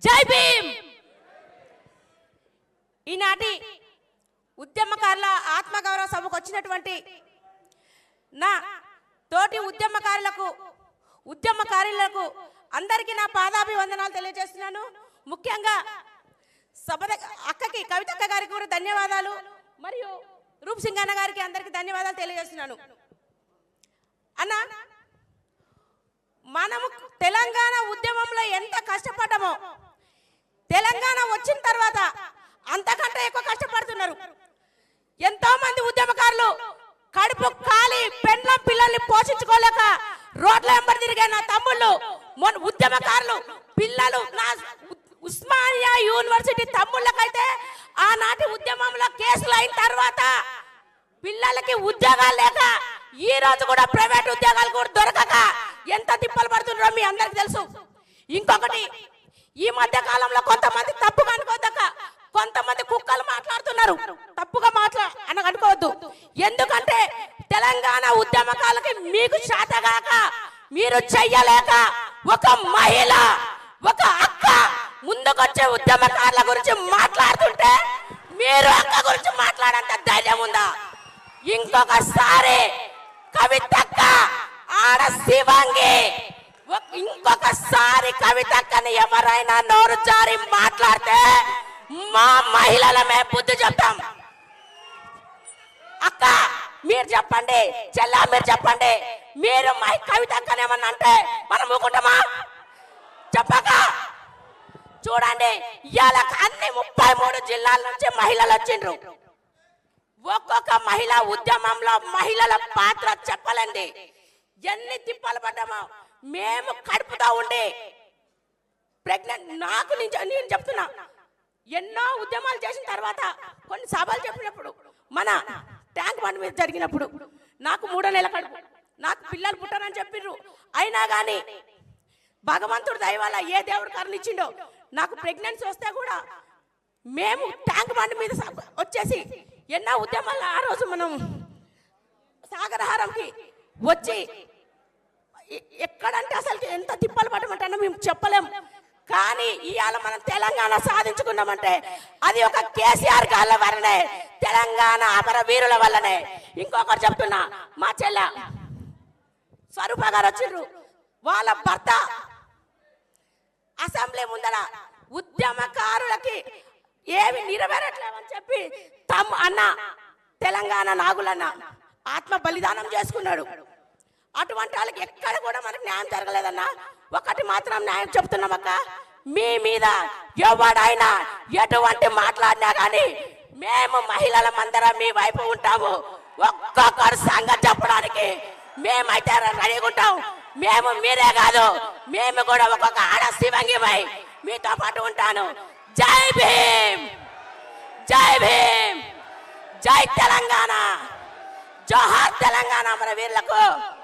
జై భీమ్. ఈనాటి ఉద్యమకారుల ఆత్మగౌరవ సభకు వచ్చినటువంటి నా తోటి ఉద్యమకారులకు అందరికీ నా పాదాభివందనాలు తెలియజేస్తున్నాను. ముఖ్యంగా సభ అక్కకి కవితక్క గారికి కూడా ధన్యవాదాలు, మరియు రూప్ సింగ్ అన్న గారికి అందరికీ ధన్యవాదాలు తెలియజేస్తున్నాను. అన్న, మనము తెలంగాణ ఉద్యమంలో ఎంత కష్టపడ్డామో తెలంగాణ వచ్చిన తర్వాత అంతకంటే ఎక్కువ కష్టపడుతున్నారు. ఎంతో మంది ఉద్యమకారులు కడుపు కాలి పెండ్లం పిల్లల్ని పోషించుకోలేక రోడ్ల వెంబడి తిరిగే నా తమ్ముళ్ళు, ఉద్యమకారులు పిల్లలు, నా ఉస్మానియా యూనివర్సిటీ తమ్ముళ్ళకైతే ఆనాటి ఉద్యమంలో కేసులు అయిన తర్వాత పిల్లలకి ఉద్యోగాలు లేక ఈ రోజు కూడా ప్రైవేట్ ఉద్యోగాలు కూడా దొరకక ఎంత తిప్పలు పడుతున్నారో మీ అందరికి తెలుసు. ఇంకొకటి, ఈ మధ్య కాలంలో కొంతమంది తప్పుగా అనుకోదక్క, కొంతమంది కుక్కలు మాట్లాడుతున్నారు. తప్పుగా అనుకోవద్దు. ఎందుకంటే తెలంగాణ ఉద్యమకాలకి మీకు శాతగాక మీరు చెయ్యలేక ఒక మహిళ, ఒక అక్క ముందుకొచ్చే ఉద్యమకారుల గురించి మాట్లాడుతుంటే మీరు అక్క గురించి మాట్లాడంత ధైర్యం ఉందా? ఇంకొకసారి కవితక్క ఆడ శివంగి, ఇంకొకసారి కవితక్కని ఎవరైనా నోరు జారి మాట్లాడితే మా మహిళలమే బుద్ధి చెప్తాం. అక్క మీరు చెప్పండి, చెల్లా మీరు చెప్పండి, మీరు మా కవితక్కని ఏమన్నా అంటే మనం ఊకుంటామా? చెప్పక చూడండి, ఇవాళ అన్ని 33 జిల్లాల నుంచి మహిళలు వచ్చిండ్రు. ఒక్కొక్క మహిళా ఉద్యమంలో మహిళల పాత్ర చెప్పలేండి. ఎన్ని తిప్పలు పడ్డామో మేము కడుపుతా ఉండి ప్రెగ్నెంట్. నాకు నేను చెప్తున్నా, ఎన్నో ఉద్యమాలు చేసిన తర్వాత కొన్ని సభలు చెప్పినప్పుడు, మన ట్యాంక్ బండ్ మీద జరిగినప్పుడు నాకు 3 నెలల కడుపు, నాకు పిల్లలు పుట్టారని చెప్పిర్రు. అయినా కానీ భగవంతుడు దయ వల్ల ఏ దేవుడు కరుణిచ్చిండో నాకు ప్రెగ్నెన్సీ వస్తే కూడా మేము ట్యాంక్ బండ్ మీద వచ్చేసి ఎన్నో ఉద్యమాలు, ఆ రోజు మనం సాగరహారంకి వచ్చి ఎక్కడంటే అసలు ఎంత తిప్పలు పట్టమంటే మేము చెప్పలేము. కానీ ఇవాళ మనం తెలంగాణ సాధించుకున్నామంటే అది ఒక కేసీఆర్ గాళ్ళ వల్లనే, తెలంగాణ అమర వీరుల వల్లనే. ఇంకొకరు చెప్తున్నా, మా చెల్ల స్వరూప గారు వచ్చిండ్రు, వాళ్ళ భర్త అసెంబ్లీ ముందర ఉద్యమకారులకి ఏమి నెరవేరట్లేవని చెప్పి అన్న తెలంగాణ నాగులన్న ఆత్మ బలిదానం చేసుకున్నాడు. అటువంటి వాళ్ళకి ఎక్కడ కూడా మనకు న్యాయం జరగలేదన్నా. ఒకటి మాత్రం న్యాయం చెప్తున్నామక్క, మీ మీద ఎవడైనా ఎటువంటి మాట్లాడినా కానీ మేము మహిళలమందరం మీ వైపు ఉంటాము. ఒక్కొక్కరు సంగతి చెప్పడానికి మేమైతే రెడీగా ఉంటాం. మేము మీరే కాదు, మేము కూడా ఒక్కొక్క ఆడ శివంగిపై మీతో పాటు ఉంటాను. జై భీమ్, జై భీమ్, జై తెలంగాణ, జోహార్ తెలంగాణ మన వీరులకు.